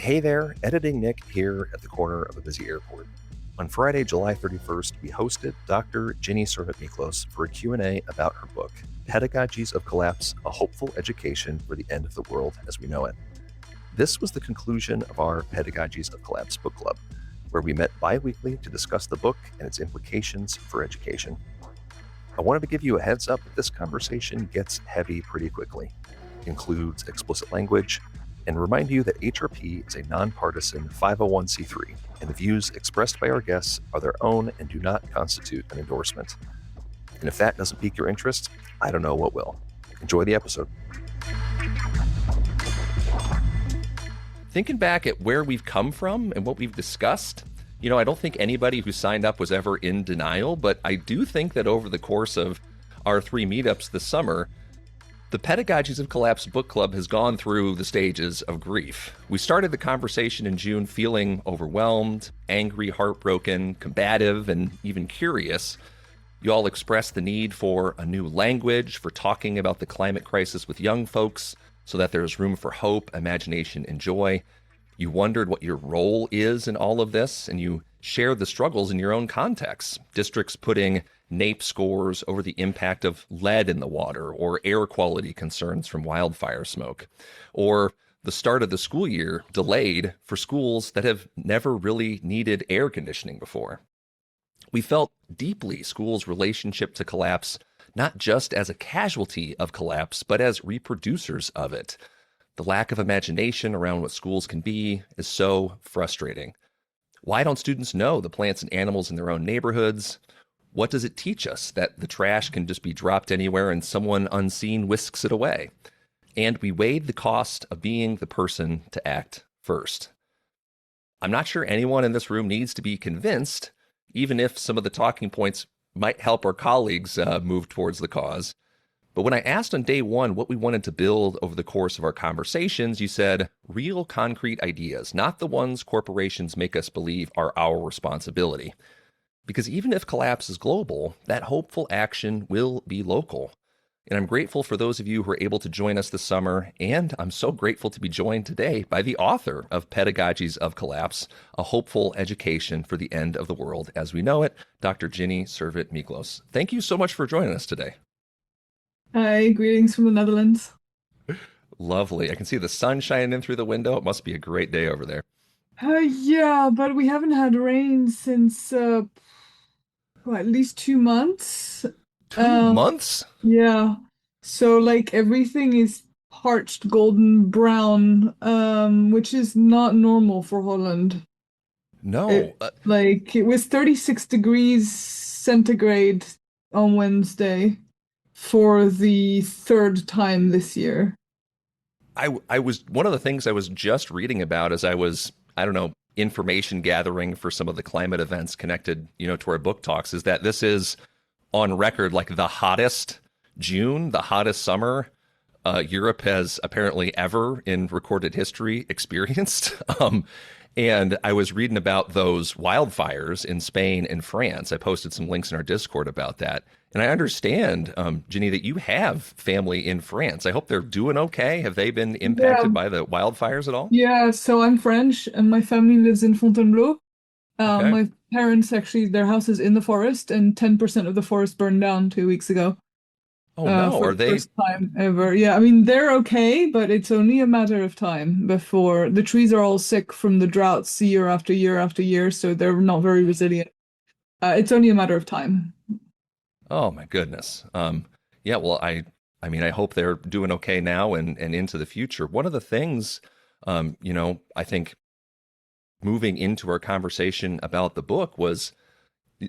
Hey there, Editing Nick here at the corner of a busy airport. On Friday, July 31st, we hosted Dr. GInie for a Q&A about her book, Pedagogies of Collapse, A Hopeful Education for the End of the World as We Know It. This was the conclusion of our Pedagogies of Collapse book club, where we met bi-weekly to discuss the book and its implications for education. I wanted to give you a heads up that this conversation gets heavy pretty quickly, includes explicit language, and remind you that HRP is a nonpartisan 501c3, and the views expressed by our guests are their own and do not constitute an endorsement. And if that doesn't pique your interest, I don't know what will. Enjoy the episode. Thinking back at where we've come from and what we've discussed, I don't think anybody who signed up was ever in denial, but I do think that over the course of our 3 meetups this summer, the Pedagogies of Collapse book club has gone through the stages of grief. We started the conversation in June feeling overwhelmed, angry, heartbroken, combative, and even curious. You all expressed the need for a new language for talking about the climate crisis with young folks so that there's room for hope, imagination, and joy. You wondered what your role is in all of this, and you shared the struggles in your own context. Districts putting NAEP scores over the impact of lead in the water, or air quality concerns from wildfire smoke, or the start of the school year delayed for schools that have never really needed air conditioning before. We felt deeply schools' relationship to collapse, not just as a casualty of collapse, but as reproducers of it. The lack of imagination around what schools can be is so frustrating. Why don't students know the plants and animals in their own neighborhoods? What does it teach us that the trash can just be dropped anywhere and someone unseen whisks it away? And we weighed the cost of being the person to act first. I'm not sure anyone in this room needs to be convinced, even if some of the talking points might help our colleagues move towards the cause. But when I asked on day one what we wanted to build over the course of our conversations, you said real concrete ideas, not the ones corporations make us believe are our responsibility. Because even if collapse is global, that hopeful action will be local. And I'm grateful for those of you who are able to join us this summer, and I'm so grateful to be joined today by the author of Pedagogies of Collapse, A Hopeful Education for the End of the World as We Know It, Dr. GInie Servet-Miklos. Thank you so much for joining us today. Hi, greetings from the Netherlands. Lovely. I can see the sun shining in through the window. It must be a great day over there. Yeah, but we haven't had rain since at least 2 months. 2 months? Yeah. So everything is parched golden brown, which is not normal for Holland. No. It was 36 degrees centigrade on Wednesday for the 3rd time this year. I was one of the things I was just reading about as I was, information gathering for some of the climate events connected, to our book talks, is that this is on record like the hottest June, the hottest summer Europe has apparently ever in recorded history experienced. And I was reading about those wildfires in Spain and France. I posted some links in our Discord about that. And I understand, GInie, that you have family in France. I hope they're doing okay. Have they been impacted by the wildfires at all? Yeah, so I'm French and my family lives in Fontainebleau. Okay. My parents actually, their house is in the forest and 10% of the forest burned down 2 weeks ago. Oh no, For are the they? first time ever. Yeah, I mean, they're okay, but it's only a matter of time before the trees are all sick from the droughts year after year after year, so they're not very resilient. It's only a matter of time. Oh my goodness. Yeah, well, I hope they're doing okay now and into the future. One of the things, I think moving into our conversation about the book was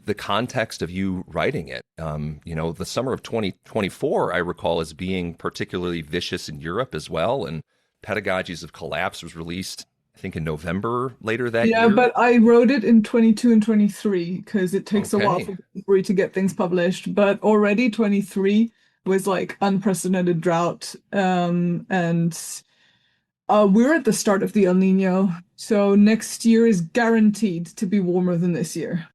the context of you writing it. The summer of 2024, I recall, as being particularly vicious in Europe as well. And Pedagogies of Collapse was released, I think, in November later that year. Yeah, but I wrote it in 22 and 23 because it takes a while Okay. for you to get things published. But already 23 was unprecedented drought. And we're at the start of the El Nino. So next year is guaranteed to be warmer than this year.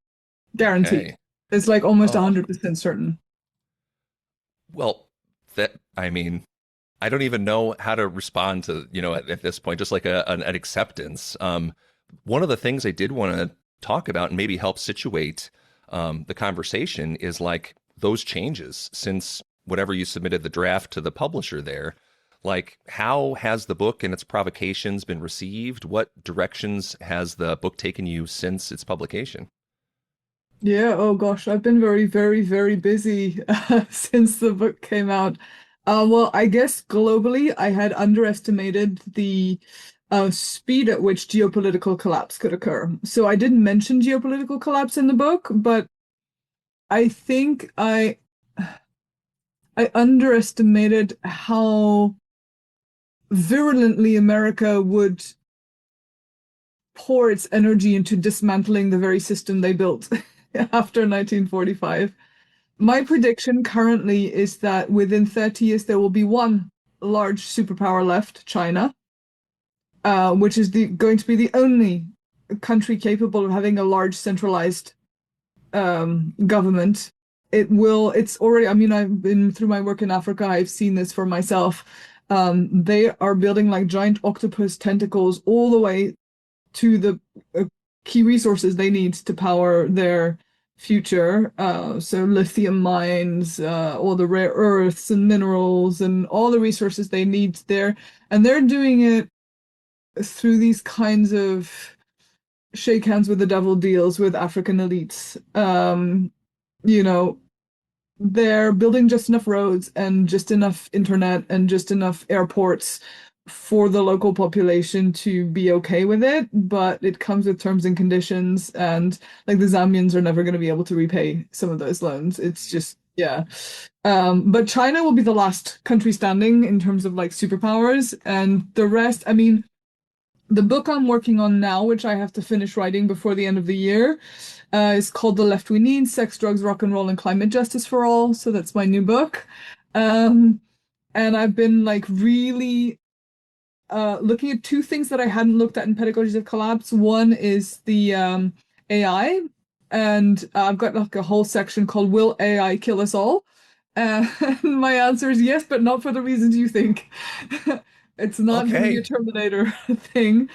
Guaranteed. Okay. It's almost 100% certain. Well, I I don't even know how to respond to, at this point, just like an acceptance. One of the things I did want to talk about and maybe help situate the conversation is like those changes since whatever you submitted the draft to the publisher there. Like, how has the book and its provocations been received? What directions has the book taken you since its publication? Yeah, oh gosh, I've been very, very, very busy since the book came out. Well, I guess globally, I had underestimated the speed at which geopolitical collapse could occur. So I didn't mention geopolitical collapse in the book, but I think I underestimated how virulently America would pour its energy into dismantling the very system they built after 1945. My prediction currently is that within 30 years there will be one large superpower left, China, which is going to be the only country capable of having a large centralized government. It's already, I mean, I've been through my work in Africa, I've seen this for myself. They are building like giant octopus tentacles all the way to the key resources they need to power their future. So lithium mines, all the rare earths and minerals and all the resources they need there. And they're doing it through these kinds of shake hands with the devil deals with African elites. You know, they're building just enough roads and just enough internet and just enough airports for the local population to be okay with it, but it comes with terms and conditions, and like the Zambians are never going to be able to repay some of those loans. It's just, yeah. But China will be the last country standing in terms of like superpowers, and the rest, I mean, the book I'm working on now, which I have to finish writing before the end of the year, is called The Left We Need: Sex, Drugs, Rock and Roll, and Climate Justice for All. So that's my new book. And I've been like really looking at two things that I hadn't looked at in Pedagogies of Collapse. One is the AI, and I've got like a whole section called "Will AI Kill Us All?" And my answer is yes, but not for the reasons you think. It's not going to be a Okay. Terminator thing.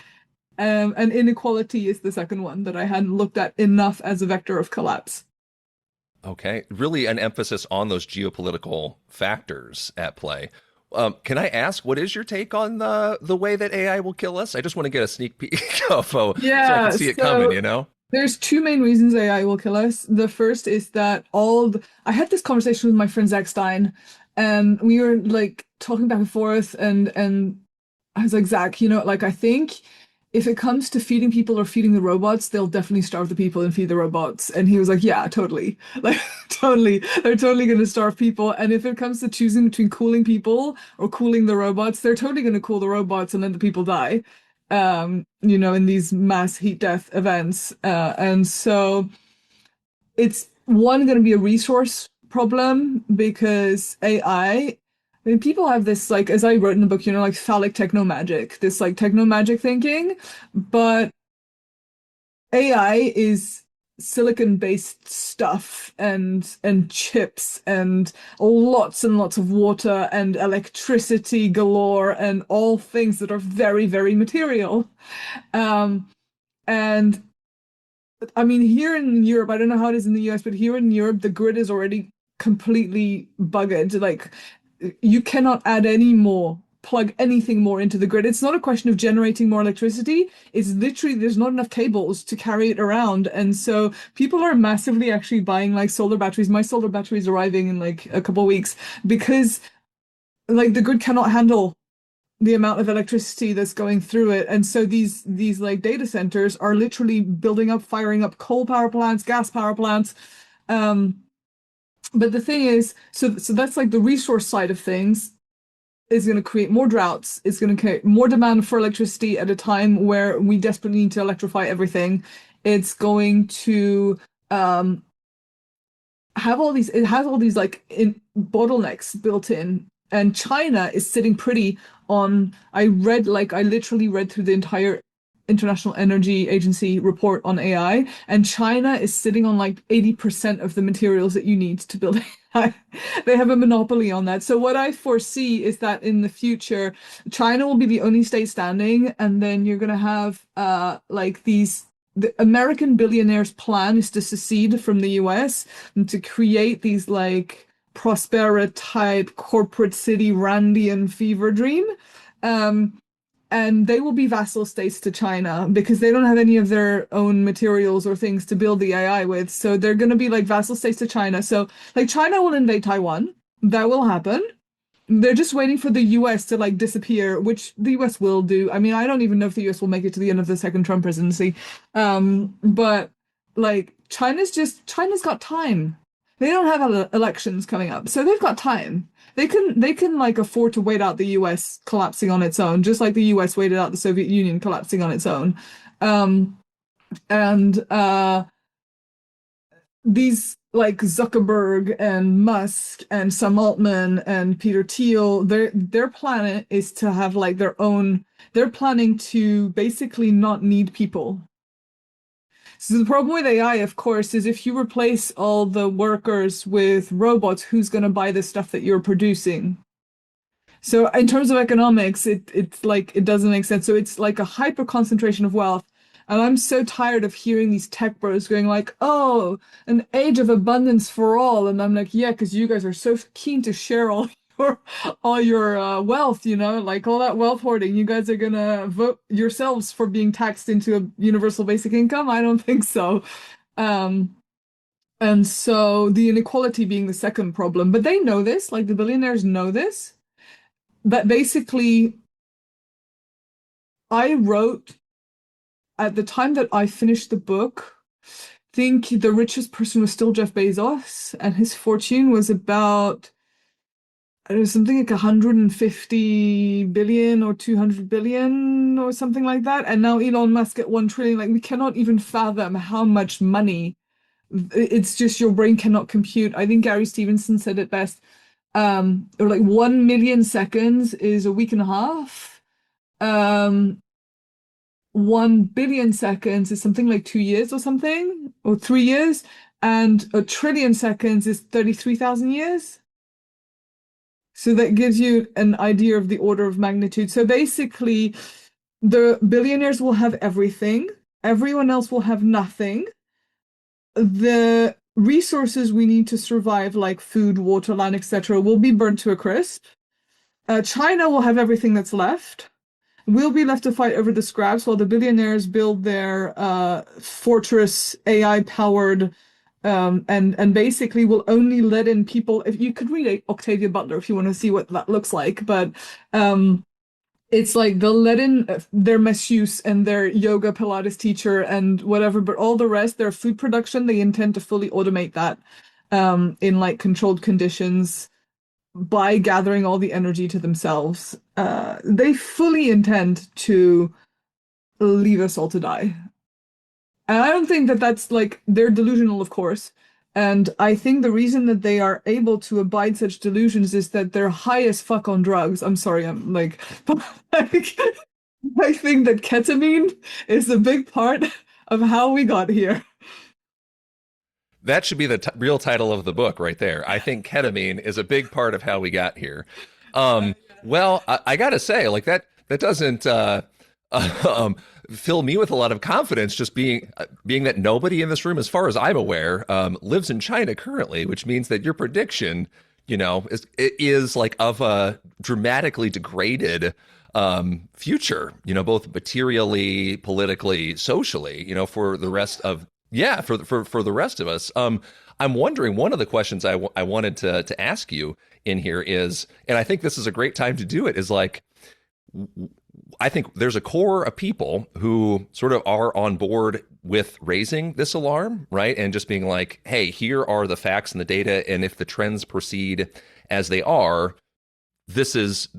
And inequality is the second one that I hadn't looked at enough as a vector of collapse. Okay. Really an emphasis on those geopolitical factors at play. Can I ask, what is your take on the way that AI will kill us? I just want to get a sneak peek of so I can Yeah, see it coming, you so know? there's two main reasons AI will kill us. The first is that I had this conversation with my friend Zach Stein, and we were like talking back and forth, and I was like, Zach, like I think if it comes to feeding people or feeding the robots, they'll definitely starve the people and feed the robots. And he was like, yeah, totally. Like, totally. They're totally going to starve people. And if it comes to choosing between cooling people or cooling the robots, they're totally going to cool the robots and let the people die, in these mass heat death events. And so it's one going to be a resource problem because I mean, people have this, like, as I wrote in the book, like phallic techno magic, this like techno magic thinking, but AI is silicon-based stuff and chips and lots of water and electricity galore and all things that are very, very material. Um, and I mean, here in Europe, I don't know how it is in the US, but here in Europe, the grid is already completely buggered. Like, you cannot add any more, plug anything more into the grid. It's not a question of generating more electricity. It's literally there's not enough cables to carry it around. And so people are massively actually buying like solar batteries. My solar battery is arriving in like a couple of weeks because like the grid cannot handle the amount of electricity that's going through it. And so these like data centers are literally building up, firing up coal power plants, gas power plants. But the thing is, so that's like the resource side of things is going to create more droughts. It's going to create more demand for electricity at a time where we desperately need to electrify everything. It's going to it has all these like bottlenecks built in. And China is sitting pretty on, I literally read through the entire International Energy Agency report on AI, and China is sitting on like 80% of the materials that you need to build AI. They have a monopoly on that. So what I foresee is that in the future, China will be the only state standing, and then you're gonna have like these. The American billionaires' plan is to secede from the US and to create these like Prospera type corporate city Randian fever dream. Um, and they will be vassal states to China because they don't have any of their own materials or things to build the AI with. So they're going to be like vassal states to China. So like China will invade Taiwan. That will happen. They're just waiting for the US to like disappear, which the US will do. I mean, I don't even know if the US will make it to the end of the second Trump presidency. But like China's got time. They don't have elections coming up, so they've got time. They can like afford to wait out the US collapsing on its own, just like the US waited out the Soviet Union collapsing on its own. And these like Zuckerberg and Musk and Sam Altman and Peter Thiel, their planet is to have like their own. They're planning to basically not need people. So the problem with AI, of course, is if you replace all the workers with robots, who's going to buy the stuff that you're producing? So in terms of economics, it's like it doesn't make sense. So it's like a hyper concentration of wealth. And I'm so tired of hearing these tech bros going like, "Oh, an age of abundance for all." And I'm like, "Yeah, because you guys are so keen to share all your wealth, like all that wealth hoarding. You guys are gonna vote yourselves for being taxed into a universal basic income? I don't think so." Um, and so the inequality being the second problem, but they know this, like the billionaires know this. But basically, I wrote at the time that I finished the book, I think the richest person was still Jeff Bezos, and his fortune was about it was something like 150 billion or 200 billion or something like that. And now Elon Musk at 1 trillion, like we cannot even fathom how much money. It's just your brain cannot compute. I think Gary Stevenson said it best. Or like 1 million seconds is a week and a half. 1 billion seconds is something like 2 years or something, or 3 years. And a trillion seconds is 33,000 years. So that gives you an idea of the order of magnitude. So basically, the billionaires will have everything. Everyone else will have nothing. The resources we need to survive, like food, water, land, etc., will be burnt to a crisp. China will have everything that's left. We'll be left to fight over the scraps while the billionaires build their fortress AI-powered and basically will only let in people. If you could read Octavia Butler if you want to see what that looks like, but it's like they'll let in their masseuse and their yoga Pilates teacher and whatever, but all the rest, their food production, they intend to fully automate that in like controlled conditions by gathering all the energy to themselves. They fully intend to leave us all to die. And I don't think that that's like they're delusional, of course. And I think the reason that they are able to abide such delusions is that they're high as fuck on drugs. I'm sorry, I'm like, but like, I think that ketamine is a big part of how we got here. That should be the real title of the book right there. I think ketamine is a big part of how we got here. Well, I gotta say, like that doesn't fill me with a lot of confidence. Just being that nobody in this room, as far as I'm aware, lives in China currently, which means that your prediction, is like of a dramatically degraded future. Both materially, politically, socially. For the rest of for the rest of us. I'm wondering, one of the questions I wanted to ask you in here is, and I think this is a great time to do it, is like, I think there's a core of people who sort of are on board with raising this alarm, right? And just being like, hey, here are the facts and the data, and if the trends proceed as they are, this is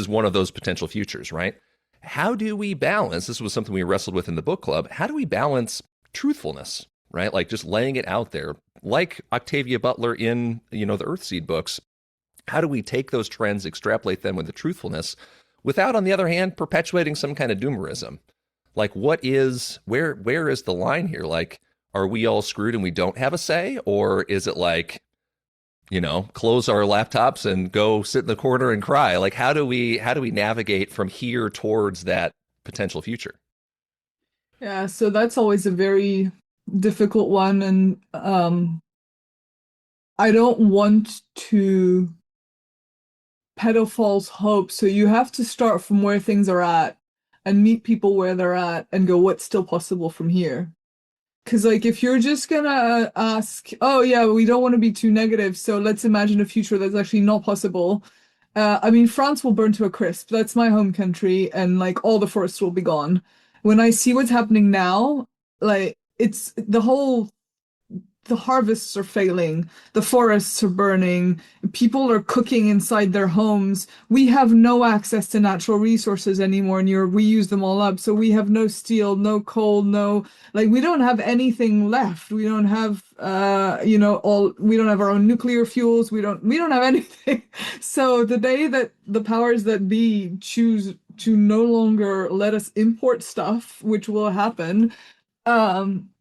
one of those potential futures, right? How do we balance, this was something we wrestled with in the book club, how do we balance truthfulness, right? Like just laying it out there, like Octavia Butler in, the Earthseed books. How do we take those trends, extrapolate them with the truthfulness, without, on the other hand, perpetuating some kind of doomerism? like where is the line here? Like, are we all screwed and we don't have a say? Or is it like, close our laptops and go sit in the corner and cry? Like, how do we navigate from here towards that potential future? Yeah, so that's always a very difficult one, and I don't want to pedal false hope. So you have to start from where things are at and meet people where they're at and go, what's still possible from here? Because, like, if you're just gonna ask, oh, yeah, we don't want to be too negative, so let's imagine a future that's actually not possible. I mean, France will burn to a crisp. That's my home country, and like all the forests will be gone. When I see what's happening now, like, it's the harvests are failing, the forests are burning, people are cooking inside their homes. We have no access to natural resources anymore in Europe. We use them all up. So we have no steel, no coal, no, like, we don't have anything left. We don't have we don't have our own nuclear fuels. We don't have anything. So the day that the powers that be choose to no longer let us import stuff, which will happen,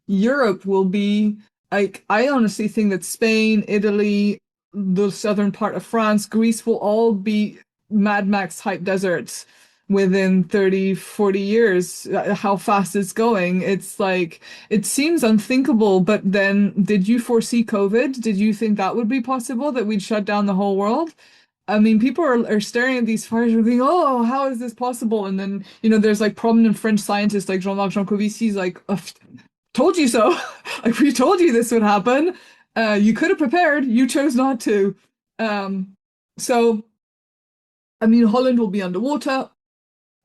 Europe will be like, I honestly think that Spain, Italy, the southern part of France, Greece will all be Mad Max type deserts within 30, 40 years. How fast it's going. It's like, it seems unthinkable, but then did you foresee COVID? Did you think that would be possible, that we'd shut down the whole world? I mean, people are staring at these fires and thinking, oh, how is this possible? And then, there's like prominent French scientists like Jean-Marc Jancovici, like, told you so. Like, we told you this would happen. You could have prepared. You chose not to. So, I mean, Holland will be underwater.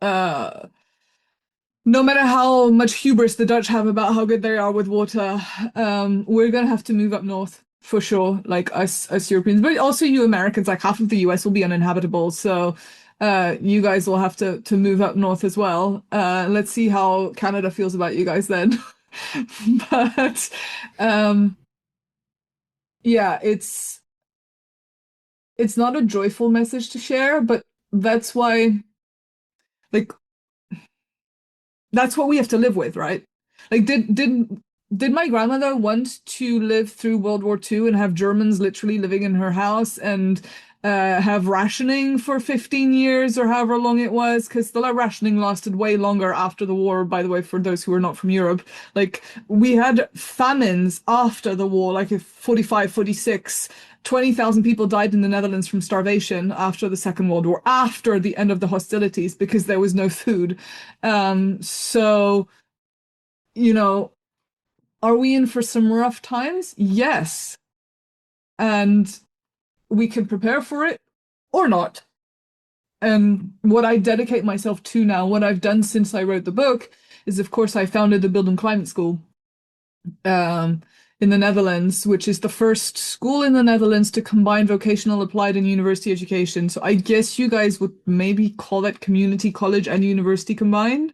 Uh, no matter how much hubris the Dutch have about how good they are with water, we're gonna have to move up north for sure. Like, us Europeans, but also you Americans. Like, half of the US will be uninhabitable. So, you guys will have to move up north as well. Let's see how Canada feels about you guys then. But um yeah, it's not a joyful message to share, but that's why, like, that's what we have to live with, right? Like, did my grandmother want to live through World War II and have Germans literally living in her house and have rationing for 15 years or however long it was? Because the rationing lasted way longer after the war, by the way, for those who are not from Europe. Like, we had famines after the war, like, if 45, 46. 20,000 people died in the Netherlands from starvation after the Second World War, after the end of the hostilities, because there was no food. So, you know, are we in for some rough times? Yes. And we can prepare for it or not. And what I dedicate myself to now, what I've done since I wrote the book, is, of course, I founded the Build and Climate School in the Netherlands, which is the first school in the Netherlands to combine vocational, applied, and university education. So I guess you guys would maybe call that community college and university combined.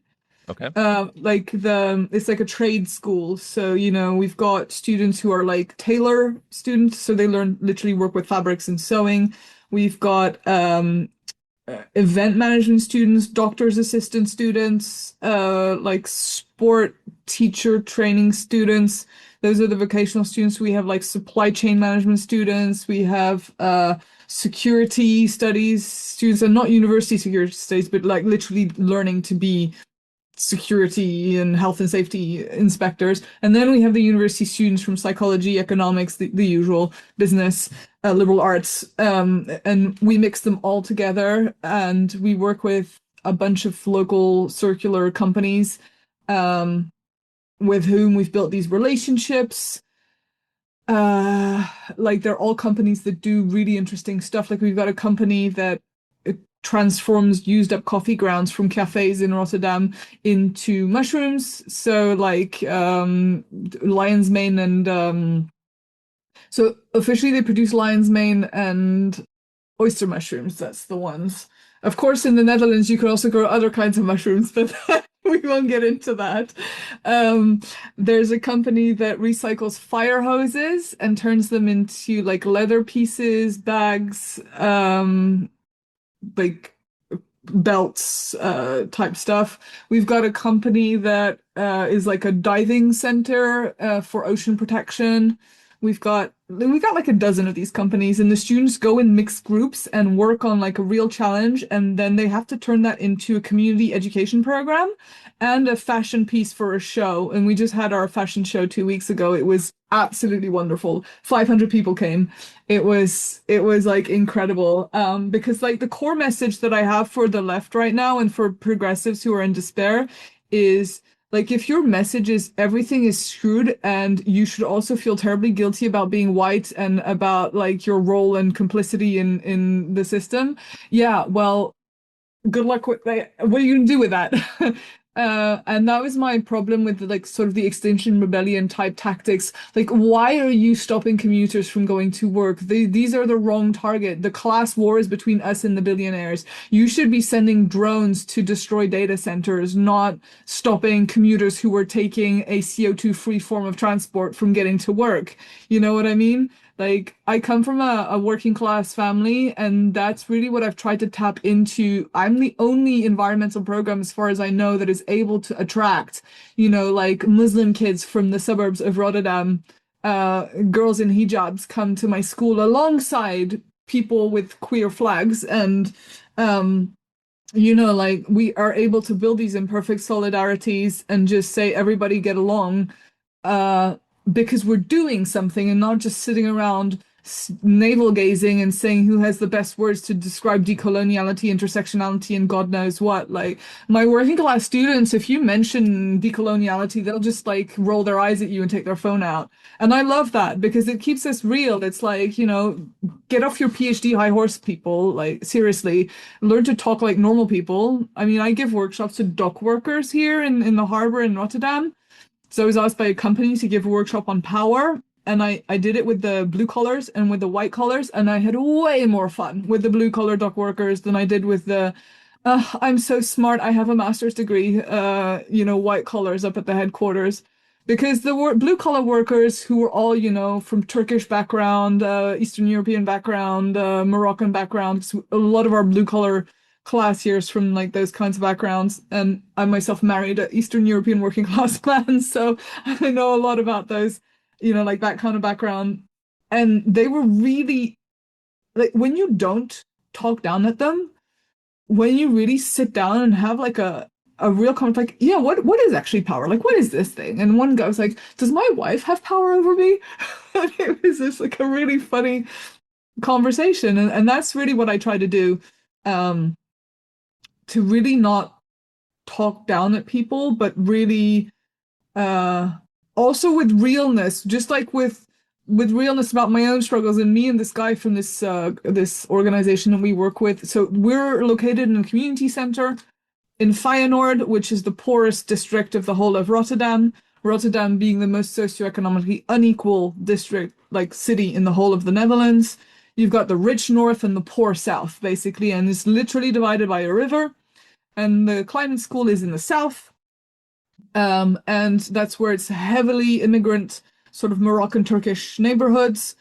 Okay. It's like a trade school. So, we've got students who are like tailor students, so they learn literally work with fabrics and sewing. We've got event management students, doctor's assistant students, like sport teacher training students. Those are the vocational students. We have like supply chain management students. We have security studies students, and not university security studies, but like literally learning to be security and health and safety inspectors. And then we have the university students from psychology, economics, the usual business, liberal arts. And we mix them all together, and we work with a bunch of local circular companies with whom we've built these relationships. Like, they're all companies that do really interesting stuff. Like, we've got a company that transforms used up coffee grounds from cafes in Rotterdam into mushrooms. So like lion's mane and so officially they produce lion's mane and oyster mushrooms. That's the ones. Of course, in the Netherlands, you can also grow other kinds of mushrooms, but we won't get into that. There's a company that recycles fire hoses and turns them into like leather pieces, bags, like belts type stuff. We've got a company that is like a diving center for ocean protection. We got like a dozen of these companies, and the students go in mixed groups and work on like a real challenge, and then they have to turn that into a community education program and a fashion piece for a show. And we just had our fashion show 2 weeks ago. It was absolutely wonderful. 500 people came. It was like incredible. Because like the core message that I have for the left right now and for progressives who are in despair is like if your message is everything is screwed and you should also feel terribly guilty about being white and about like your role and complicity in the system, yeah, well, good luck with that. What are you gonna do with that? And that was my problem with like sort of the Extinction Rebellion type tactics. Like, why are you stopping commuters from going to work? These are the wrong target. The class war is between us and the billionaires. You should be sending drones to destroy data centers, not stopping commuters who are taking a CO2 free form of transport from getting to work. You know what I mean? Like, I come from a working class family, and that's really what I've tried to tap into. I'm the only environmental program, as far as I know, that is able to attract, like Muslim kids from the suburbs of Rotterdam. Girls in hijabs come to my school alongside people with queer flags, and like we are able to build these imperfect solidarities and just say everybody get along uh, because we're doing something and not just sitting around navel gazing and saying who has the best words to describe decoloniality, intersectionality, and God knows what. Like my working class students, if you mention decoloniality, they'll just like roll their eyes at you and take their phone out. And I love that because it keeps us real. It's like, get off your PhD high horse, people. Like seriously, learn to talk like normal people. I mean, I give workshops to dock workers here in the harbor in Rotterdam. So I was asked by a company to give a workshop on power, and I did it with the blue collars and with the white collars, and I had way more fun with the blue collar dock workers than I did with the I'm so smart, I have a master's degree, white collars up at the headquarters. Because the blue collar workers who were all, from Turkish background, Eastern European background, Moroccan background, 'cause a lot of our blue collar class years from like those kinds of backgrounds. And I myself married an Eastern European working class man, so I know a lot about those, like that kind of background. And they were really like when you don't talk down at them, when you really sit down and have like a real conflict, yeah, what is actually power? Like, what is this thing? And one guy was like, does my wife have power over me? And it was just like a really funny conversation. And that's really what I try to do. Um, to really not talk down at people, but really uh also with realness, just like with realness about my own struggles and me and this guy from this organization that we work with. So we're located in a community center in Feyenoord, which is the poorest district of the whole of Rotterdam. Rotterdam being the most socioeconomically unequal district, like city in the whole of the Netherlands. You've got the rich north and the poor south, basically, and it's literally divided by a river. And the climate school is in the south. And that's where it's heavily immigrant, sort of Moroccan Turkish neighborhoods.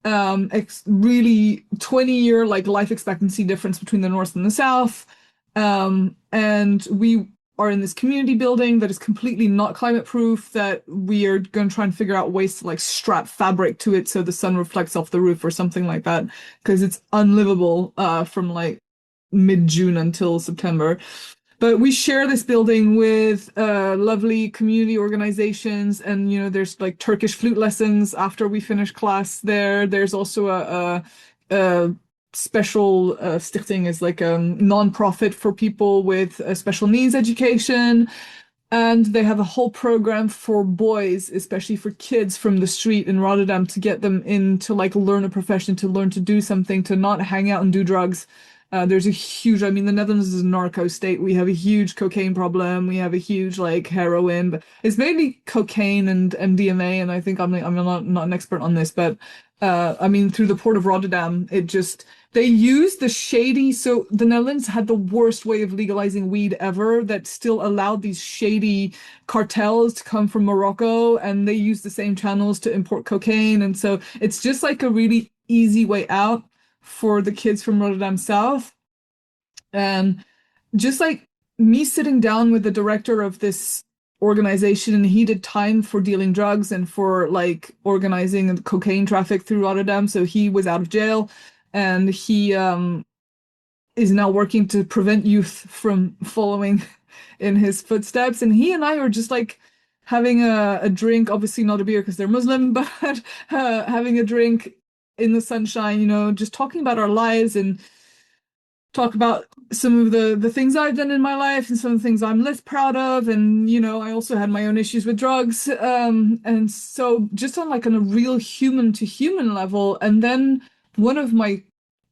Really 20-year like life expectancy difference between the north and the south. And we are in this community building that is completely not climate proof, that we are going to try and figure out ways to like strap fabric to it so the sun reflects off the roof or something like that, because it's unlivable from like mid-June until September. But we share this building with lovely community organizations, and there's like Turkish flute lessons after we finish class there. There's also a special stichting is like a non-profit for people with special needs education. And they have a whole program for boys, especially for kids from the street in Rotterdam, to get them in to like learn a profession, to learn to do something, to not hang out and do drugs. There's a huge, I mean, the Netherlands is a narco state. We have a huge cocaine problem. We have a huge like heroin, but it's mainly cocaine and MDMA. And I think I'm not an expert on this, but I mean, through the port of Rotterdam, they use the shady. So the Netherlands had the worst way of legalizing weed ever that still allowed these shady cartels to come from Morocco, and they use the same channels to import cocaine. And so it's just like a really easy way out for the kids from Rotterdam South. And just like me sitting down with the director of this organization, and he did time for dealing drugs and for like organizing cocaine traffic through Rotterdam. So he was out of jail, and he is now working to prevent youth from following in his footsteps. And he and I are just like having a drink, obviously not a beer because they're Muslim, but having a drink in the sunshine, just talking about our lives and talk about some of the things I've done in my life and some of the things I'm less proud of. And, I also had my own issues with drugs. And so just on a real human to human level. And then one of my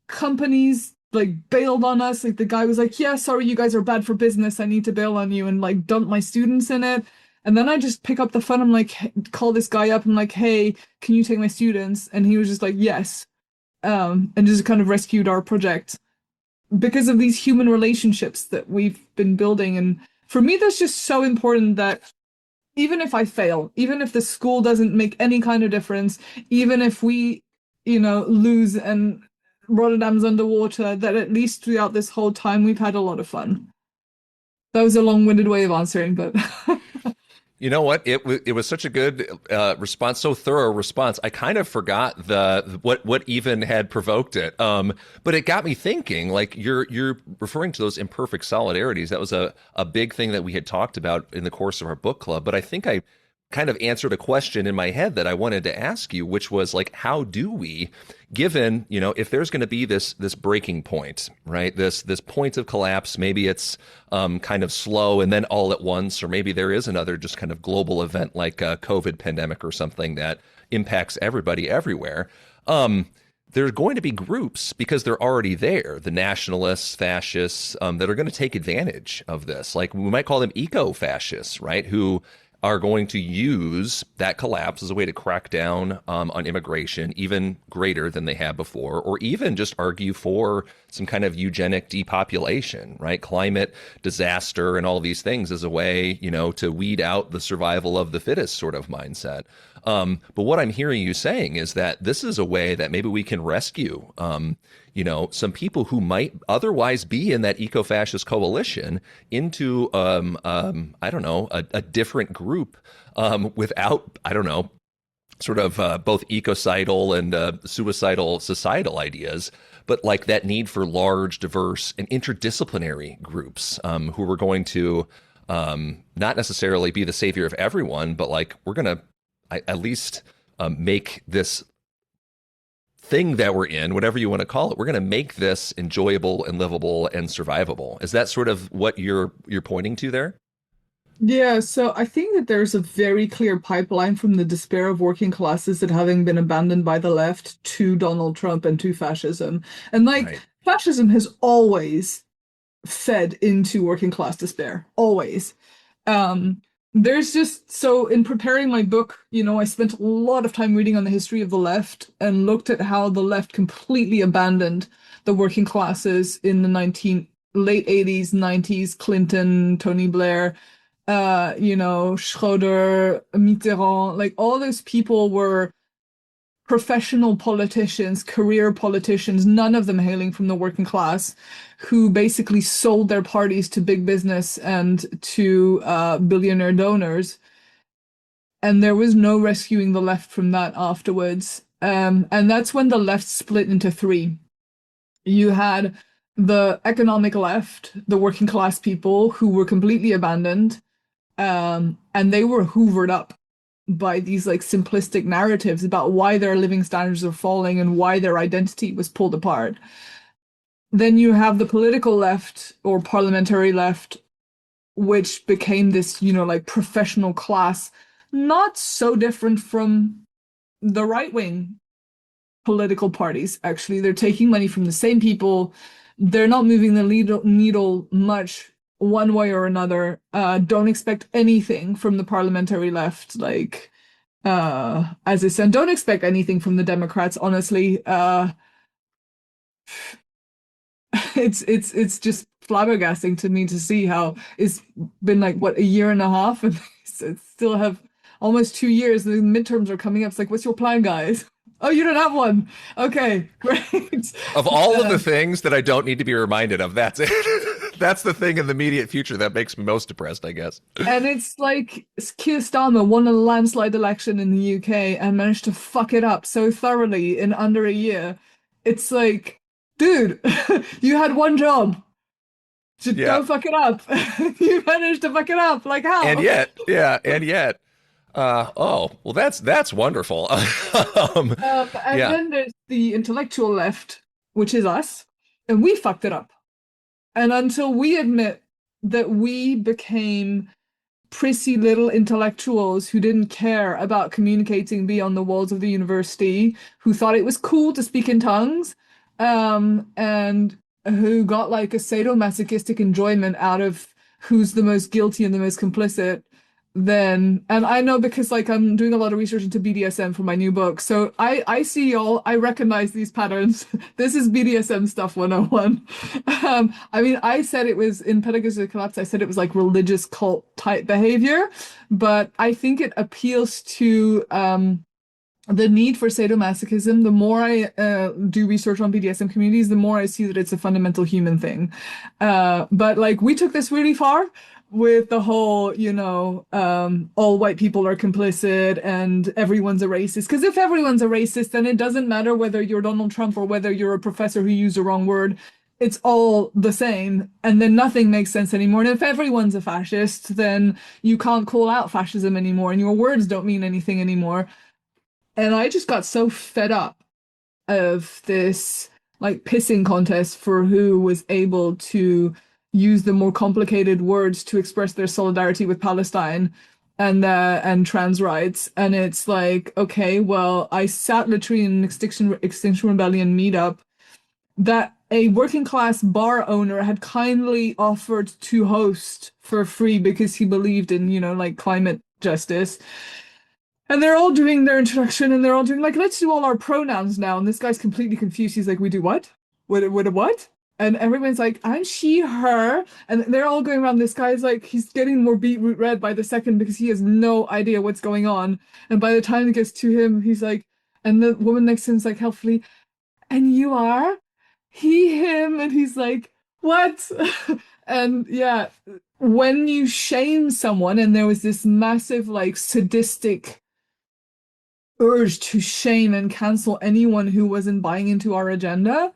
companies like bailed on us. Like the guy was like, yeah, sorry, you guys are bad for business. I need to bail on you, and like dump my students in it. And then I just pick up the phone. I'm like, call this guy up. I'm like, hey, can you take my students? And he was just like, yes. And just kind of rescued our project because of these human relationships that we've been building. And for me, that's just so important that even if I fail, even if the school doesn't make any kind of difference, even if we, lose and Rotterdam's underwater, that at least throughout this whole time we've had a lot of fun. That was a long-winded way of answering, but You know what? It was such a good response, so thorough response. I kind of forgot the what even had provoked it. But it got me thinking. Like you're referring to those imperfect solidarities. That was a big thing that we had talked about in the course of our book club. But I think I kind of answered a question in my head that I wanted to ask you, which was like, how do we, given, if there's going to be this breaking point, right? This point of collapse, maybe it's kind of slow and then all at once, or maybe there is another just kind of global event like a COVID pandemic or something that impacts everybody everywhere. There's going to be groups, because they're already there, the nationalists, fascists, that are going to take advantage of this. Like we might call them eco-fascists, right? Who are going to use that collapse as a way to crack down on immigration even greater than they have before, or even just argue for some kind of eugenic depopulation, right? Climate disaster and all these things as a way, to weed out the survival of the fittest sort of mindset. But what I'm hearing you saying is that this is a way that maybe we can rescue, some people who might otherwise be in that eco-fascist coalition into, I don't know, a different group without, I don't know, sort of both ecocidal and suicidal societal ideas, but like that need for large, diverse, and interdisciplinary groups who are going to not necessarily be the savior of everyone, but like we're going to at least make this thing that we're in, whatever you want to call it, we're going to make this enjoyable and livable and survivable. Is that sort of what you're pointing to there? yeah, so I think that there's a very clear pipeline from the despair of working classes that having been abandoned by the left to Donald Trump and to fascism. And like Right. fascism has always fed into working class despair, always. Um, there's just so in preparing my book, I spent a lot of time reading on the history of the left and looked at how the left completely abandoned the working classes in the late 80s, 90s, Clinton, Tony Blair, Schroeder, Mitterrand, like all those people were professional politicians, career politicians, none of them hailing from the working class, who basically sold their parties to big business and to billionaire donors. And there was no rescuing the left from that afterwards. And that's when the left split into three. You had the economic left, the working class people who were completely abandoned, and they were hoovered up by these like simplistic narratives about why their living standards are falling and why their identity was pulled apart. Then you have the political left or parliamentary left, which became this, like professional class, not so different from the right wing political parties, actually. They're taking money from the same people. They're not moving the needle much one way or another. Don't expect anything from the parliamentary left, like as I said, don't expect anything from the Democrats, honestly. It's just flabbergasting to me to see how it's been like what a year and a half and it's still have almost 2 years. The midterms are coming up. It's like, what's your plan, guys? Oh, you don't have one. Okay, great. Of all of the things that I don't need to be reminded of, that's it. That's the thing in the immediate future that makes me most depressed, I guess. And it's like Keir Starmer won a landslide election in the UK and managed to fuck it up so thoroughly in under a year. It's like, dude, you had one job. Just Yeah. don't fuck it up. You managed to fuck it up. Like And how? yet, yeah, and yet, oh, well, that's wonderful. And Yeah, then there's the intellectual left, which is us, and we fucked it up. And until we admit that we became prissy little intellectuals who didn't care about communicating beyond the walls of the university, who thought it was cool to speak in tongues, and who got like a sadomasochistic enjoyment out of who's the most guilty and the most complicit, then, and I know because like I'm doing a lot of research into BDSM for my new book, so I see y'all, I recognize these patterns. This is BDSM stuff 101. I mean, I said it was in Pedagogies of Collapse, I said it was like religious cult type behavior, but I think it appeals to the need for sadomasochism. The more I do research on BDSM communities, the more I see that it's a fundamental human thing. But like we took this really far with the whole, all white people are complicit and everyone's a racist. Because if everyone's a racist, then it doesn't matter whether you're Donald Trump or whether you're a professor who used the wrong word. It's all the same, and then nothing makes sense anymore. And if everyone's a fascist, then you can't call out fascism anymore, and your words don't mean anything anymore. And I just got so fed up of this like pissing contest for who was able to use the more complicated words to express their solidarity with Palestine and trans rights. And it's like, okay, well, I sat literally in an Extinction Rebellion meetup that a working class bar owner had kindly offered to host for free because he believed in, like climate justice. And they're all doing their introduction and they're all doing like, let's do all our pronouns now. And this guy's completely confused. He's like, we do what? What? And everyone's like, I'm she, her. And they're all going around. This guy's like, he's getting more beetroot red by the second because he has no idea what's going on. And by the time it gets to him, he's like, and the woman next to him's like, helpfully, and you are? He, him. And he's like, what? And yeah, when you shame someone, and there was this massive, like, sadistic urge to shame and cancel anyone who wasn't buying into our agenda,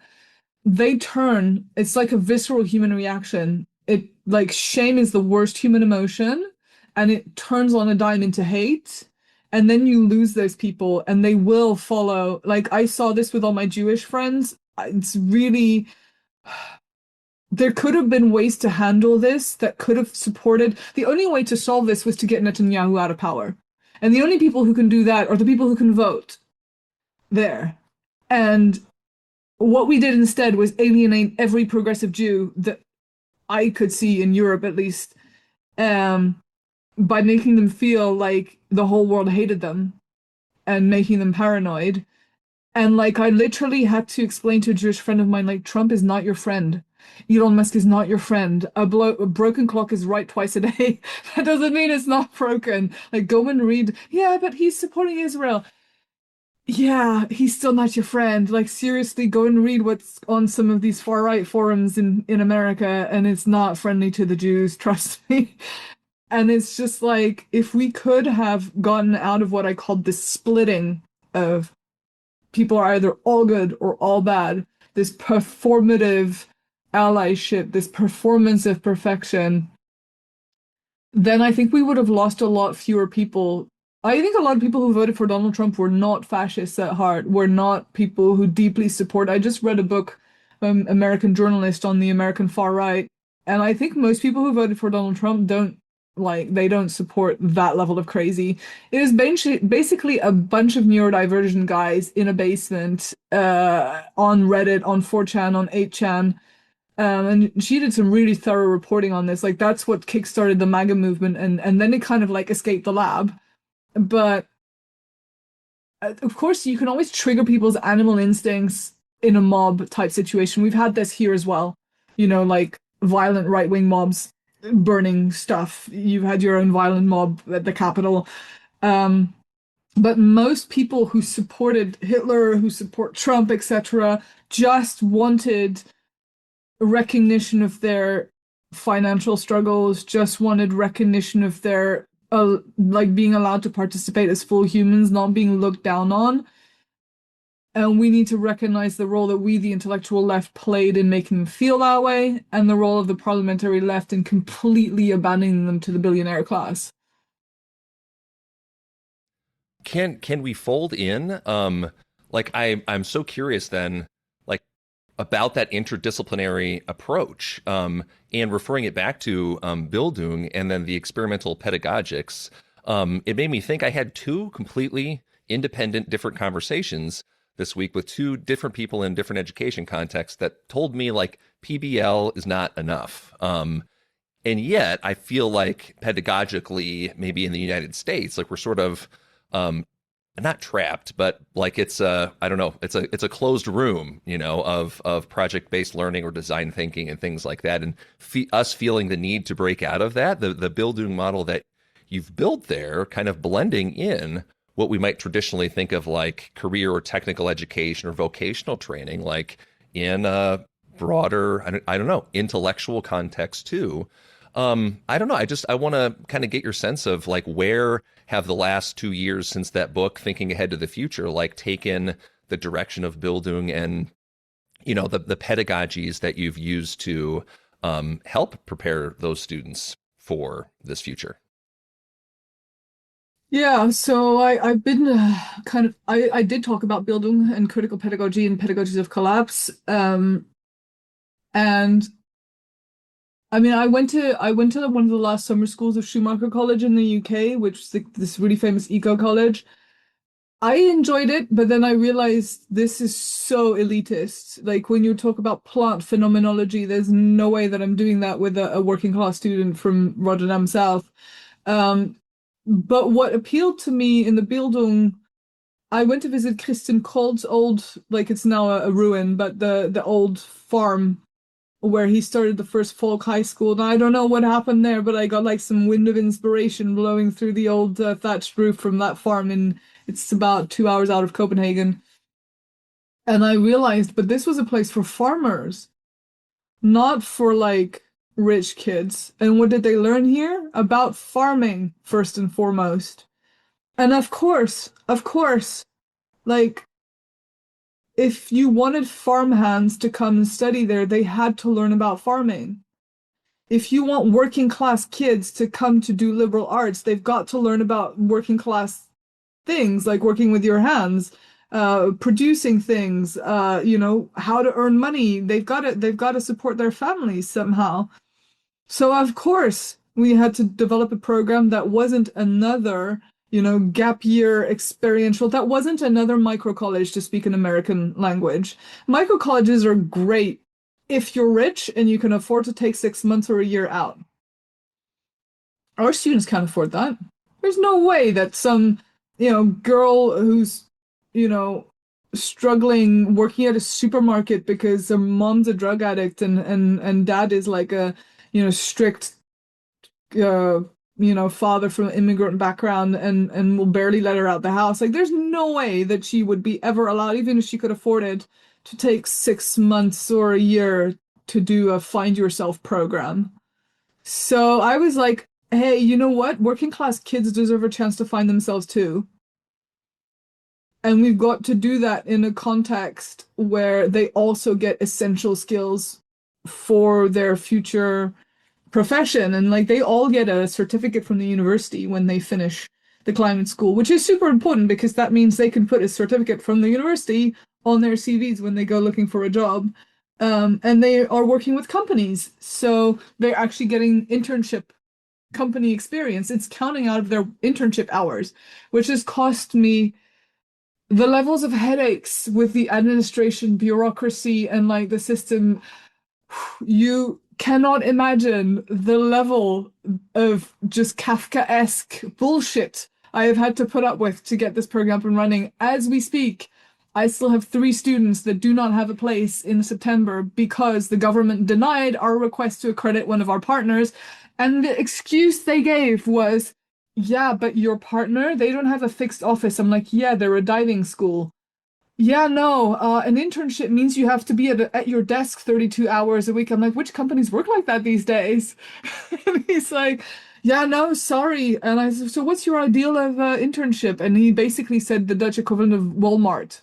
they turn, it's like a visceral human reaction. It like shame is the worst human emotion and it turns on a dime into hate. And then you lose those people and they will follow. Like I saw this with all my Jewish friends. It's really, there could have been ways to handle this that could have supported. The only way to solve this was to get Netanyahu out of power. And the only people who can do that are the people who can vote there. And what we did instead was alienate every progressive Jew that I could see in Europe, at least, by making them feel like the whole world hated them and making them paranoid. And like, I literally had to explain to a Jewish friend of mine, like, Trump is not your friend. Elon Musk is not your friend. A broken clock is right twice a day. That doesn't mean it's not broken. Like, go and read. Yeah, but he's supporting Israel. Yeah, he's still not your friend. Like, seriously, go and read what's on some of these far-right forums in America, and it's not friendly to the Jews, trust me. And it's just like, if we could have gotten out of what I called this splitting of people are either all good or all bad, this performative allyship, this performance of perfection, then I think we would have lost a lot fewer people. I think a lot of people who voted for Donald Trump were not fascists at heart, were not people who deeply support. I just read a book, American journalist on the American far right, and I think most people who voted for Donald Trump they don't support that level of crazy. It was basically a bunch of neurodivergent guys in a basement, on Reddit, on 4chan, on 8chan. And she did some really thorough reporting on this. Like that's what kickstarted the MAGA movement, and then it kind of like escaped the lab. But of course, you can always trigger people's animal instincts in a mob type situation. We've had this here as well. Like violent right-wing mobs burning stuff. You've had your own violent mob at the Capitol. But most people who supported Hitler, who support Trump, etc., just wanted recognition of their financial struggles, just wanted recognition of their like being allowed to participate as full humans, not being looked down on. And we need to recognize the role that we, the intellectual left, played in making them feel that way, and the role of the parliamentary left in completely abandoning them to the billionaire class. Can we fold in like I'm so curious then like about that interdisciplinary approach and referring it back to Bildung and then the experimental pedagogics. It made me think I had two completely independent different conversations this week with two different people in different education contexts that told me like PBL is not enough. And yet I feel like pedagogically, maybe in the United States, like we're sort of um, not trapped, but like it's a, I don't know, it's a closed room, you know, of project-based learning or design thinking and things like that, and us feeling the need to break out of that. The Bildung model that you've built there, kind of blending in what we might traditionally think of like career or technical education or vocational training, like in a broader, I don't know, intellectual context too. I don't know. I want to kind of get your sense of like where have the last 2 years since that book, thinking ahead to the future, like taken the direction of Bildung and you know the pedagogies that you've used to help prepare those students for this future. Yeah, so I've been kind of I did talk about Bildung and critical pedagogy and pedagogies of collapse. And I mean, I went to one of the last summer schools of Schumacher College in the UK, which is like this really famous eco college. I enjoyed it, but then I realized this is so elitist. Like when you talk about plant phenomenology, there's no way that I'm doing that with a working class student from Rotterdam South. Um, but what appealed to me in the Bildung, I went to visit Kristen Kold's old, like it's now a ruin, but the old farm where he started the first folk high school. And I don't know what happened there, but I got like some wind of inspiration blowing through the old thatched roof from that farm, and it's about 2 hours out of Copenhagen. And I realized, but this was a place for farmers, not for like rich kids. And what did they learn here? About farming, first and foremost. And of course, like if you wanted farmhands to come and study there, they had to learn about farming. If you want working class kids to come to do liberal arts, they've got to learn about working class things like working with your hands, producing things, how to earn money. They've got to support their families somehow. So of course we had to develop a program that wasn't another, gap year experiential, that wasn't another micro college to speak an American language. Micro colleges are great if you're rich and you can afford to take 6 months or a year out. Our students can't afford that. There's no way that some, girl who's, you know, struggling working at a supermarket because her mom's a drug addict and dad is like a, strict uh, father from an immigrant background and will barely let her out the house. Like there's no way that she would be ever allowed, even if she could afford it, to take 6 months or a year to do a find yourself program. So I was like, hey, you know what? Working class kids deserve a chance to find themselves too. And we've got to do that in a context where they also get essential skills for their future profession. And like they all get a certificate from the university when they finish the climate school, which is super important because that means they can put a certificate from the university on their CVs when they go looking for a job. And they are working with companies. So they're actually getting internship company experience. It's counting out of their internship hours, which has cost me the levels of headaches with the administration, bureaucracy, and like the system. You cannot imagine the level of just Kafkaesque bullshit I have had to put up with to get this program up and running. As we speak, I still have 3 students that do not have a place in September because the government denied our request to accredit one of our partners. And the excuse they gave was, yeah, but your partner, they don't have a fixed office. I'm like, yeah, they're a diving school. Yeah, no, an internship means you have to be at your desk 32 hours a week. I'm like, which companies work like that these days? And he's like, yeah, no, sorry. And I said, so what's your ideal of internship? And he basically said the Dutch equivalent of Walmart.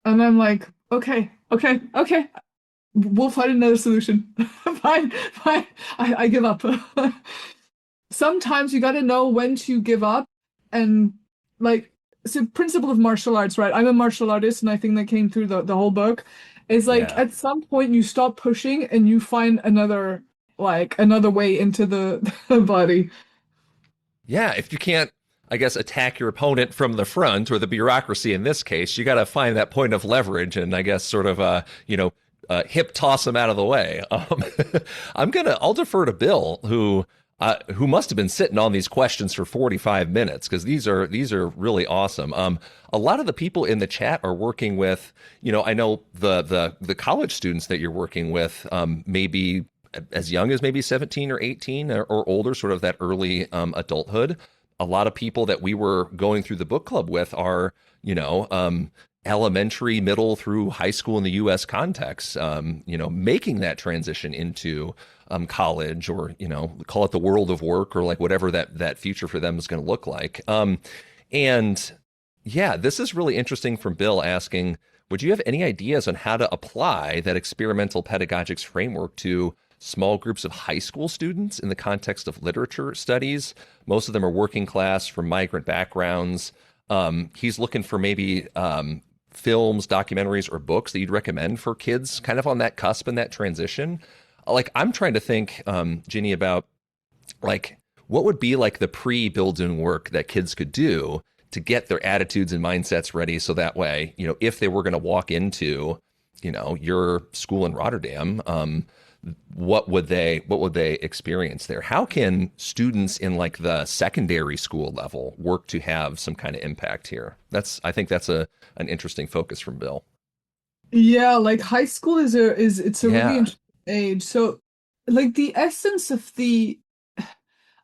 And I'm like, okay, okay, okay. We'll find another solution. Fine, fine. I give up. Sometimes you got to know when to give up and like it's a principle of martial arts, right? I'm a martial artist and I think that came through the whole book. Is like Yeah. at some point you stop pushing and you find another way into the body. Yeah, if you can't, I guess, attack your opponent from the front or the bureaucracy in this case, you got to find that point of leverage and I guess sort of, hip toss them out of the way. I'll defer to Bill, who must have been sitting on these questions for 45 minutes because these are really awesome. A lot of the people in the chat are working with, I know the college students that you're working with, maybe as young as maybe 17 or 18 or older, sort of that early adulthood. A lot of people that we were going through the book club with are, elementary, middle through high school in the U.S. context, making that transition into college or, call it the world of work or like whatever that future for them is going to look like. And yeah, this is really interesting from Bill asking, would you have any ideas on how to apply that experimental pedagogics framework to small groups of high school students in the context of literature studies? Most of them are working class from migrant backgrounds. He's looking for maybe films, documentaries, or books that you'd recommend for kids kind of on that cusp and that transition. Like I'm trying to think, GInie, about like what would be like the pre-built-in work that kids could do to get their attitudes and mindsets ready so that way, if they were going to walk into, your school in Rotterdam, what would they experience there? How can students in like the secondary school level work to have some kind of impact here? I think that's an interesting focus from Bill. Yeah, like high school it's a really Yeah. interesting age. So like the essence of the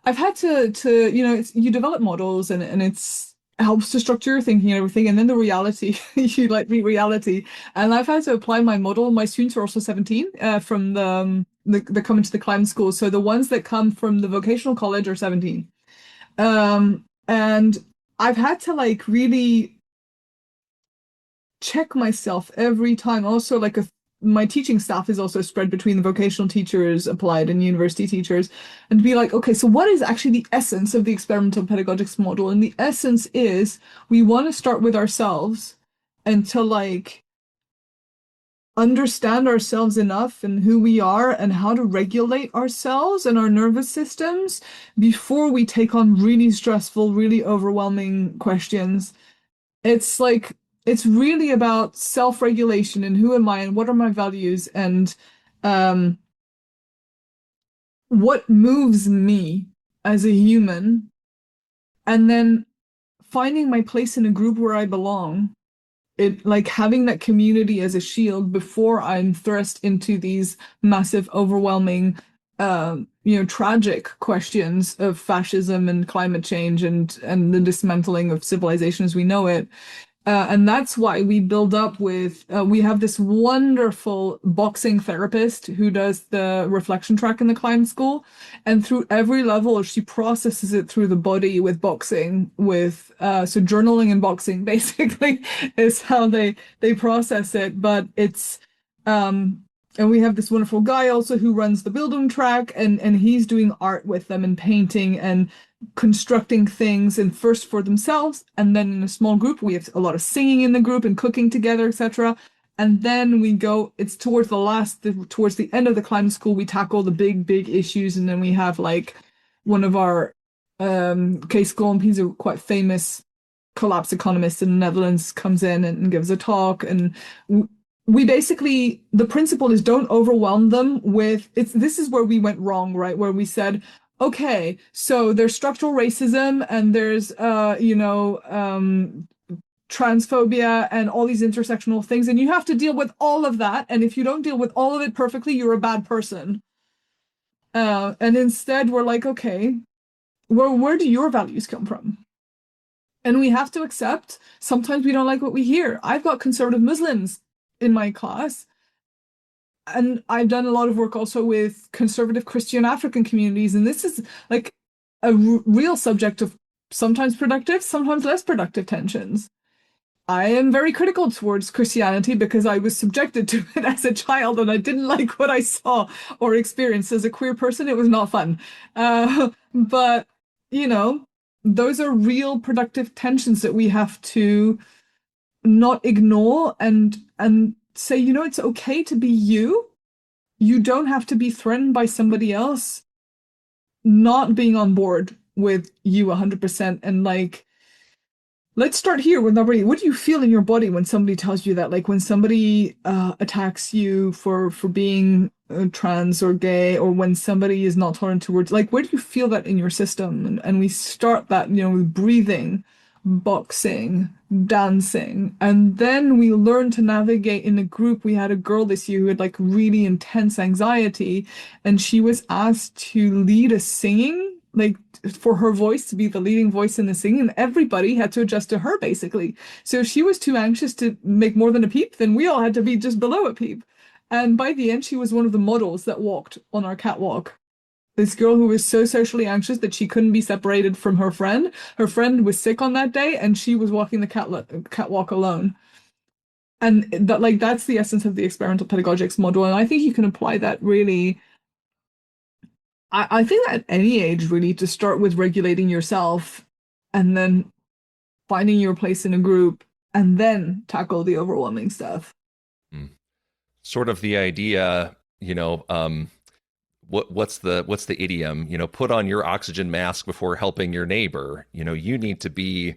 I've had you develop models and it's helps to structure your thinking and everything, and then the reality, you like meet reality. And I've had to apply my model. My students are also 17, from the coming to the climb school. So the ones that come from the vocational college are 17. And I've had to like really check myself every time. Also, my teaching staff is also spread between the vocational teachers, applied, and university teachers, and be like, okay, so what is actually the essence of the experimental pedagogics model? And the essence is we want to start with ourselves and to like understand ourselves enough and who we are and how to regulate ourselves and our nervous systems before we take on really stressful, really overwhelming questions. It's like it's really about self-regulation and who am I and what are my values and um what moves me as a human, and then finding my place in a group where I belong. It like having that community as a shield before I'm thrust into these massive, overwhelming, tragic questions of fascism and climate change and the dismantling of civilization as we know it. And that's why we build up with, we have this wonderful boxing therapist who does the reflection track in the climb school. And through every level, she processes it through the body with boxing, so journaling and boxing basically is how they process it. But and we have this wonderful guy also who runs the building track and he's doing art with them and painting and constructing things and first for themselves and then in a small group we have a lot of singing in the group and cooking together, etc. And then we go, it's towards the end of the climb school, we tackle the big issues, and then we have like one of our Kees Klomp, he's a quite famous collapse economist in the Netherlands, comes in and gives a talk. And we basically, the principle is don't overwhelm them with this is where we went wrong, right? Where we said, okay, so there's structural racism and there's transphobia and all these intersectional things, and you have to deal with all of that. And if you don't deal with all of it perfectly, you're a bad person. And instead, we're like, okay, where do your values come from? And we have to accept sometimes we don't like what we hear. I've got conservative Muslims in my class, and I've done a lot of work also with conservative Christian African communities. And this is like a real subject of sometimes productive, sometimes less productive tensions. I am very critical towards Christianity because I was subjected to it as a child and I didn't like what I saw or experienced as a queer person. It was not fun. But, you know, those are real productive tensions that we have to not ignore and say, you know, it's okay to be you. You don't have to be threatened by somebody else not being on board with you 100%. And like, let's start here with nobody. What do you feel in your body when somebody tells you that? Like when somebody attacks you for being trans or gay, or when somebody is not tolerant towards, like, where do you feel that in your system? And we start that, you know, with breathing, boxing, dancing, and then we learn to navigate in a group. We had a girl this year who had like really intense anxiety, and she was asked to lead a singing, like for her voice to be the leading voice in the singing, and everybody had to adjust to her basically. So if she was too anxious to make more than a peep, then we all had to be just below a peep. And by the end, she was one of the models that walked on our catwalk. This girl who was so socially anxious that she couldn't be separated from her friend. Her friend was sick on that day, and she was walking the catwalk alone. And that, like, that's the essence of the experimental pedagogics model. And I think you can apply that really. I think at any age, really, to start with regulating yourself and then finding your place in a group and then tackle the overwhelming stuff. Mm. Sort of the idea, what's the idiom? Put on your oxygen mask before helping your neighbor. You need to be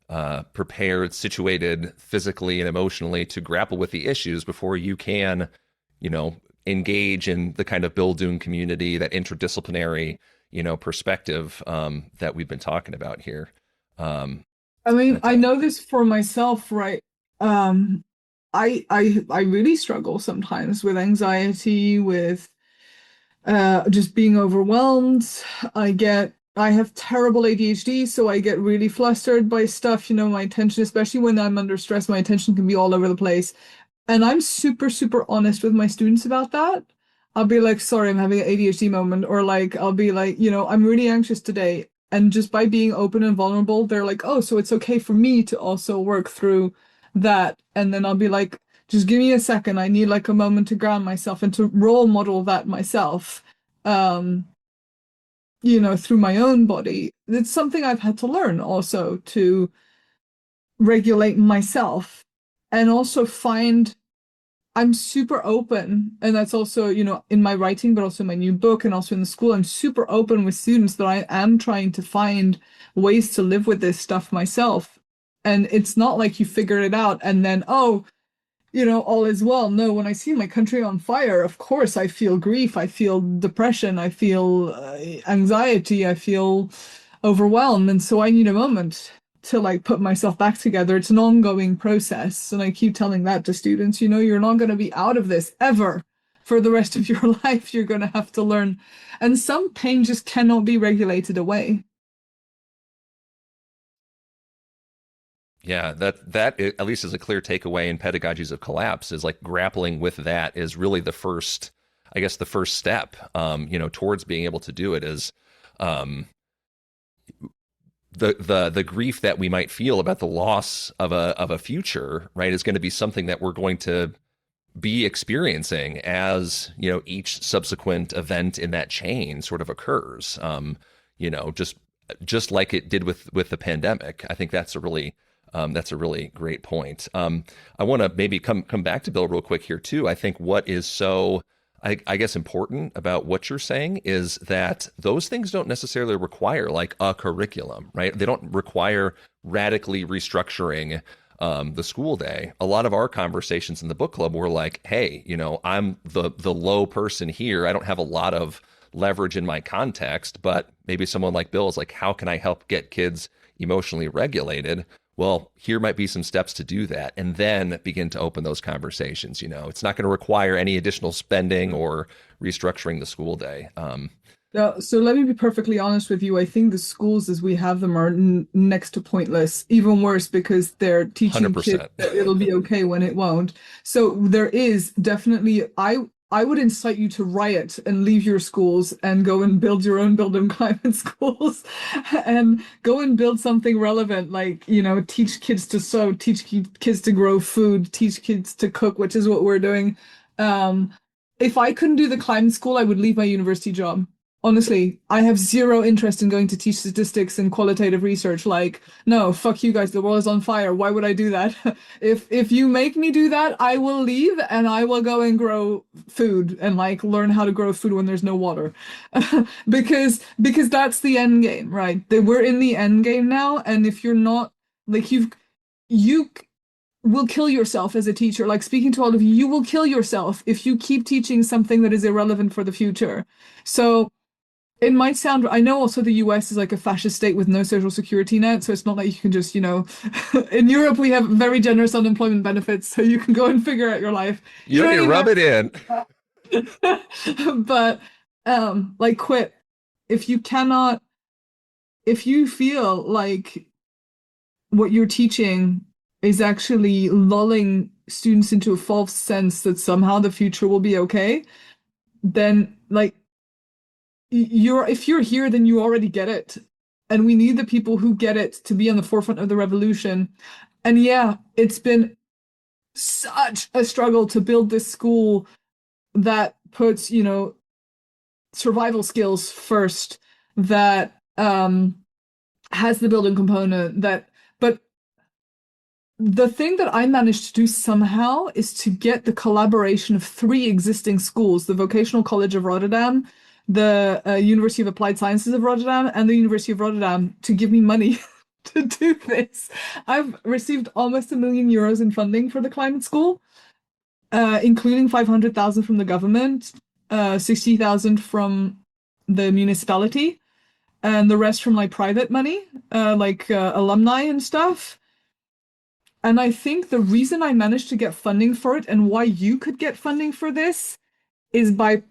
prepared, situated physically and emotionally to grapple with the issues before you can, engage in the kind of Bildung community, that interdisciplinary, perspective that we've been talking about here. I mean, I know this for myself, right? I really struggle sometimes with anxiety, with just being overwhelmed. I have terrible ADHD, so I get really flustered by stuff. My attention, especially when I'm under stress, my attention can be all over the place. And I'm super, super honest with my students about that. I'll be like, sorry, I'm having an ADHD moment. Or like, I'll be like, I'm really anxious today. And just by being open and vulnerable, they're like, oh, so it's okay for me to also work through that. And then I'll be like, just give me a second. I need like a moment to ground myself and to role model that myself, through my own body. It's something I've had to learn also to regulate myself and also find I'm super open. And that's also, in my writing, but also in my new book and also in the school, I'm super open with students that I am trying to find ways to live with this stuff myself. And it's not like you figure it out and then, oh, all is well. No, when I see my country on fire, of course, I feel grief, I feel depression, I feel anxiety, I feel overwhelmed. And so I need a moment to like put myself back together. It's an ongoing process. And I keep telling that to students, you're not going to be out of this ever for the rest of your life. You're going to have to learn. And some pain just cannot be regulated away. Yeah, that at least is a clear takeaway in Pedagogies of Collapse, is like grappling with that is really the first step, towards being able to do it is, the grief that we might feel about the loss of a future, right, is going to be something that we're going to be experiencing as, each subsequent event in that chain sort of occurs. Just like it did with the pandemic. I think that's a really great point. I want to maybe come back to Bill real quick here too. I think what is so, I guess, important about what you're saying is that those things don't necessarily require like a curriculum, right? They don't require radically restructuring the school day. A lot of our conversations in the book club were like, hey, I'm the low person here. I don't have a lot of leverage in my context, but maybe someone like Bill is like, how can I help get kids emotionally regulated? Well, here might be some steps to do that, and then begin to open those conversations. It's not going to require any additional spending or restructuring the school day. So let me be perfectly honest with you. I think the schools as we have them are n next to pointless, even worse because they're teaching kids 100%. that it'll be okay when it won't. So there is definitely, I would incite you to riot and leave your schools and go and build your own build and climate schools and go and build something relevant, like, teach kids to sew, teach kids to grow food, teach kids to cook, which is what we're doing. Um, if I couldn't do the climate school, I would leave my university job. Honestly, I have zero interest in going to teach statistics and qualitative research. Like, no, fuck you guys, the world is on fire. Why would I do that? If you make me do that, I will leave and I will go and grow food and like learn how to grow food when there's no water. Because that's the end game, right? We're in the end game now, and if you're not like you will kill yourself as a teacher. Like speaking to all of you, you will kill yourself if you keep teaching something that is irrelevant for the future. So it might sound, I know also the US is like a fascist state with no social security net, so it's not like you can just, in Europe we have very generous unemployment benefits, so you can go and figure out your life. You You don't don't need to even rub it in. but like quit. If you cannot, if you feel like what you're teaching is actually lulling students into a false sense that somehow the future will be okay, then like if you're here, then you already get it. And we need the people who get it to be on the forefront of the revolution. And yeah, it's been such a struggle to build this school that puts, survival skills first, that has the building component but the thing that I managed to do somehow is to get the collaboration of three existing schools, the Vocational College of Rotterdam, the University of Applied Sciences of Rotterdam, and the University of Rotterdam to give me money to do this. I've received almost €1 million in funding for the climate school, including 500,000 from the government, 60,000 from the municipality, and the rest from like private money, like alumni and stuff. And I think the reason I managed to get funding for it and why you could get funding for this is by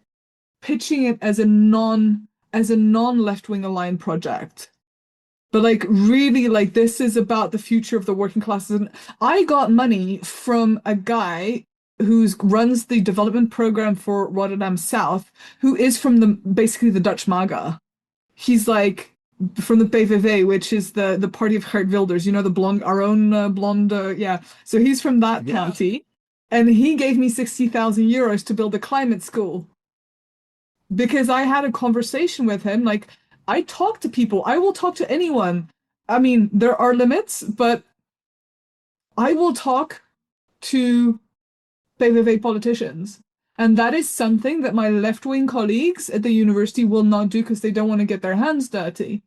pitching it as a non left-wing aligned project. But like really like this is about the future of the working classes. And I got money from a guy who runs the development program for Rotterdam South, who is from basically the Dutch MAGA. He's like from the PVV, which is the party of Geert Wilders, the blonde, our own blonde, yeah. So he's from that Yeah. party, and he gave me €60,000 to build a climate school because I had a conversation with him. Like, I talk to people, I will talk to anyone. I mean, there are limits, but I will talk to PVV politicians. And that is something that my left-wing colleagues at the university will not do because they don't want to get their hands dirty.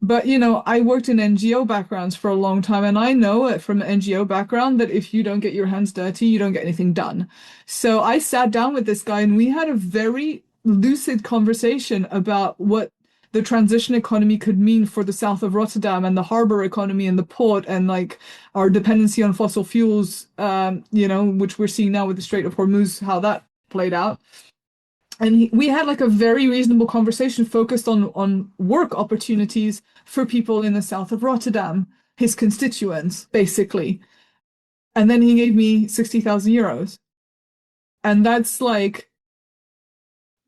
But, I worked in NGO backgrounds for a long time, and I know it from an NGO background that if you don't get your hands dirty, you don't get anything done. So I sat down with this guy, and we had a very lucid conversation about what the transition economy could mean for the south of Rotterdam and the harbor economy and the port and like our dependency on fossil fuels, which we're seeing now with the Strait of Hormuz, how that played out. And we had like a very reasonable conversation focused on work opportunities for people in the south of Rotterdam, his constituents, basically. And then he gave me €60,000. And that's like,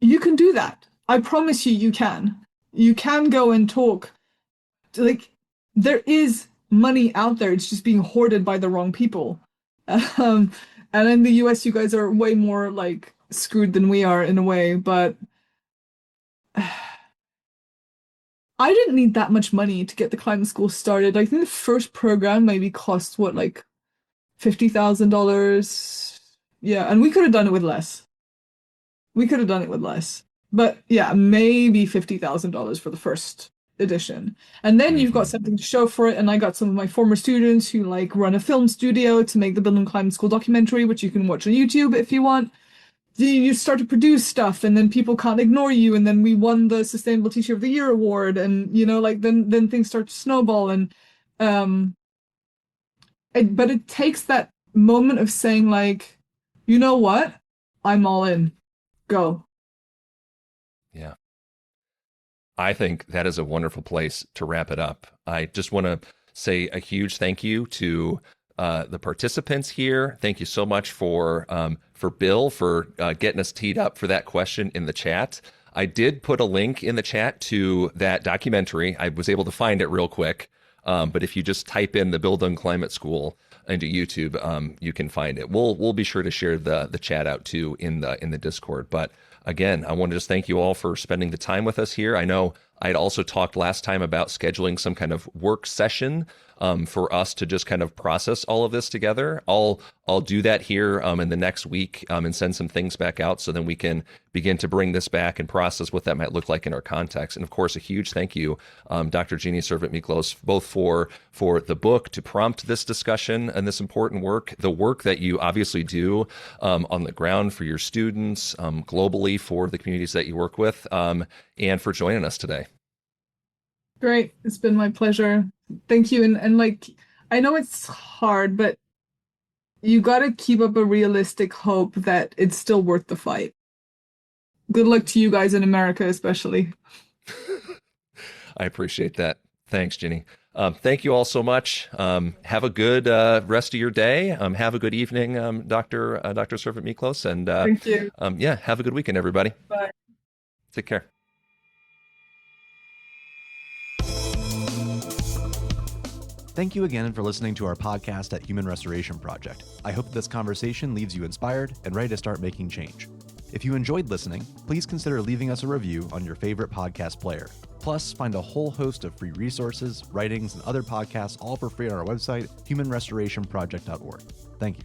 you can do that. I promise you, you can. You can go and talk. Like, there is money out there. It's just being hoarded by the wrong people. Um, and in the US, you guys are way more like screwed than we are in a way, but I didn't need that much money to get the climate school started. I think the first program maybe cost what, like $50,000. Yeah, and we could have done it with less. We could have done it with less. But yeah, maybe $50,000 for the first edition. And then you've got Mhm. something to show for it. And I got some of my former students who like run a film studio to make the Building Climate School documentary, which you can watch on YouTube if you want. You start to produce stuff and then people can't ignore you, and then we won the Sustainable Teacher of the Year award, and like then things start to snowball. And um but it takes that moment of saying like, you know what, I'm all in, go. Yeah. I think that is a wonderful place to wrap it up. I just want to say a huge thank you to the participants here. Thank you so much for Bill for getting us teed up for that question in the chat. I did put a link in the chat to that documentary. I was able to find it real quick. But if you just type in the Bildung Climate School into YouTube, you can find it. We'll be sure to share the chat out too in the Discord. But again, I want to just thank you all for spending the time with us here. I know I'd also talked last time about scheduling some kind of work session for us to just kind of process all of this together. I'll do that here in the next week and send some things back out so then we can begin to bring this back and process what that might look like in our context. And of course, a huge thank you, Dr. GInie Servet-Miklos, both for the book to prompt this discussion and this important work, the work that you obviously do on the ground for your students, globally for the communities that you work with, and for joining us today. Great. It's been my pleasure. Thank you. And like, I know it's hard, but you got to keep up a realistic hope that it's still worth the fight. Good luck to you guys in America, especially. I appreciate that. Thanks, GInie. Thank you all so much. Have a good rest of your day. Have a good evening, Dr. Servet-Miklos. And thank you. Yeah, have a good weekend, everybody. Bye. Take care. Thank you again for listening to our podcast at Human Restoration Project. I hope this conversation leaves you inspired and ready to start making change. If you enjoyed listening, please consider leaving us a review on your favorite podcast player. Plus, find a whole host of free resources, writings, and other podcasts all for free on our website, humanrestorationproject.org. Thank you.